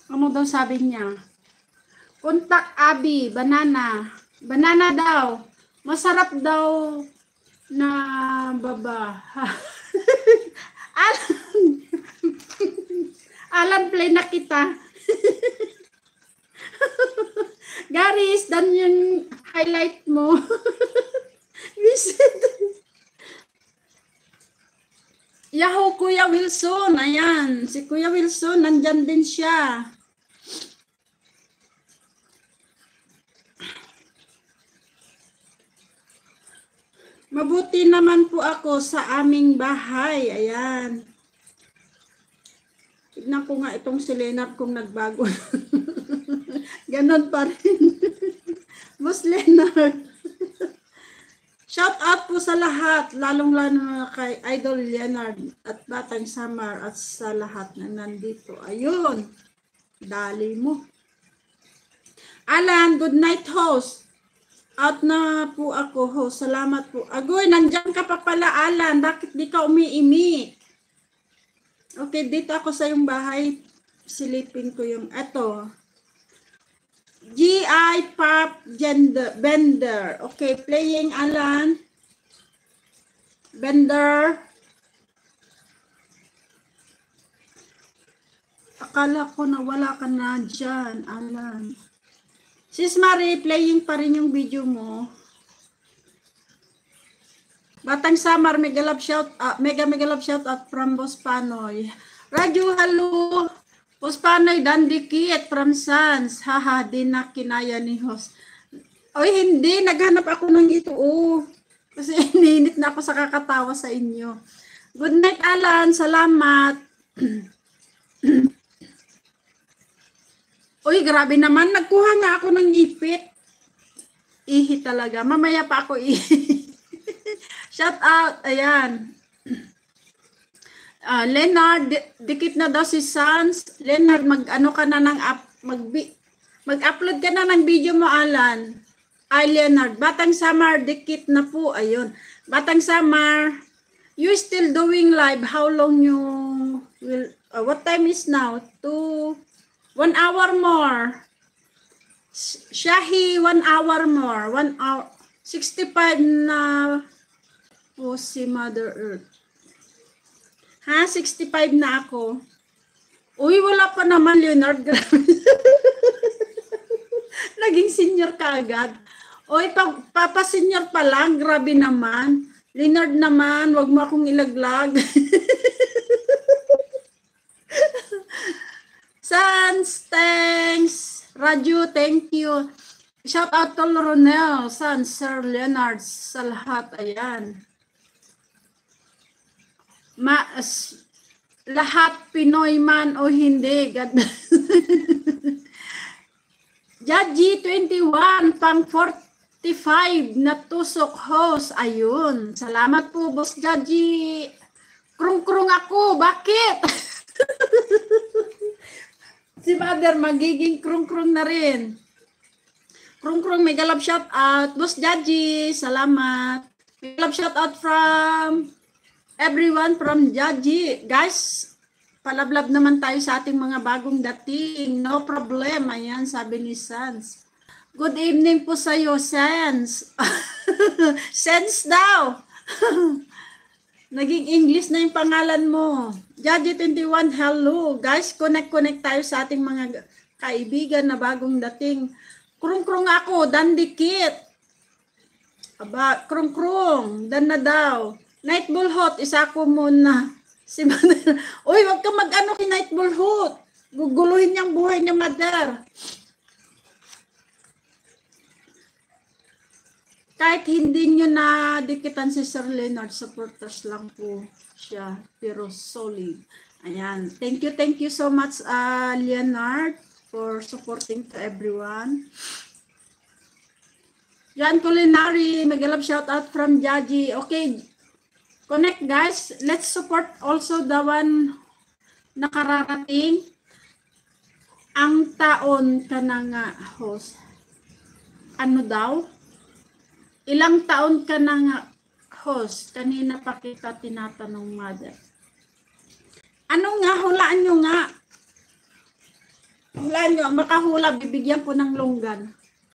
Ano daw sabi niya? Contact Abi, banana. Banana daw. Masarap daw na baba. Alan, Alan play na kita. Garis, dan yung highlight mo. Visit. Yahoo, Kuya Wilson. Ayan, si Kuya Wilson, nandyan din siya. Mabuti naman po ako sa aming bahay. Ayan. Tignan ko nga itong si Leonard kung nagbago. Ganon pa rin. Boss Leonard. Shout out po sa lahat, lalong-lalo na kay Idol Leonard at Batang Samar at sa lahat na nandito. Ayun. Dali mo. Alan, good night host. Out na po ako, host. Salamat po. Agoy, nandyan ka pa pala, Alan. Bakit di ka umiimi? Okay, dito ako sa yung bahay. Silipin ko yung, eto. G.I. Pop Bender. Okay, playing, Alan. Bender. Akala ko na wala ka na dyan, Alan. Sis Marie, playing pa rin yung video mo. Batang Samar, mega love shout out from Boss Panoy. Radyo, hello. Boss Panoy, dandikit from Sans. Haha, di na kinaya ni host. Oy, hindi. Naghanap ako ng ito. Oh. Kasi ininit na ako sa kakatawa sa inyo. Good night, Alan. Salamat. Uy, grabe naman. Nagkuha nga ako ng ipit. Ihi talaga. Mamaya pa ako ihi. Shout out. Ayan. Leonard, dikit na daw si Sans. Leonard, mag-ano ka na ng mag-upload ka na ng video mo, Alan. Ay, Leonard. Batang Samar, dikit na po. Ayun. Batang Samar, you still doing live? How long you will, what time is now? 1 hour more. Shahi, 1 hour more. 1 hour. 65 na po si Mother Earth. Ha? 65 na ako. Uy, wala pa naman, Leonard. Naging senior ka agad. Uy, papa-senior pa lang. Grabe naman. Leonard naman, wag mo akong ilaglag. Sans, thanks. Raju, thank you. Shout out to Ronel, Sans, Sir Leonard, sa lahat. Ayan. Lahat Pinoy man o hindi. Jaji 21, pang 45 na tusok host. Ayun. Salamat po, Boss Jaji. Krung-krung ako. Bakit? Si Mother magiging krung-krung na rin. Krung-krung, mega love shout out. Boss Jaji, salamat. Mega love shout out from everyone from Jaji. Guys, palablab naman tayo sa ating mga bagong dating. No problem. Ayan, sabi ni Sans. Good evening po sa iyo, Sans. Sans daw. Naging English na yung pangalan mo. Jaji 21, hello. Guys, connect tayo sa ating mga kaibigan na bagong dating. Krung-krung ako, dandikit. Aba, krung-krung, dan na daw. Night Bull Hot, isa ko muna. Si Mother. Uy, wag ka mag-ano kay Night Bull Hot. Guguluhin niyang buhay niya, Mother. Kahit hindi nyo na dikitan si Sir Leonard, supporters lang po siya, pero solid. Ayan. Thank you so much, Leonard, for supporting to everyone. Yan, Culinary, mag-love shout out from Jaji. Okay, connect guys. Let's support also the one na kararating. Ang taon ka na nga, host. Ano daw? Ilang taon ka na nga, host? Kanina pa kita tinatanong, Mother. Ano nga? Hulaan nyo nga. Hulaan nyo, ang makahula, bibigyan po ng longgan.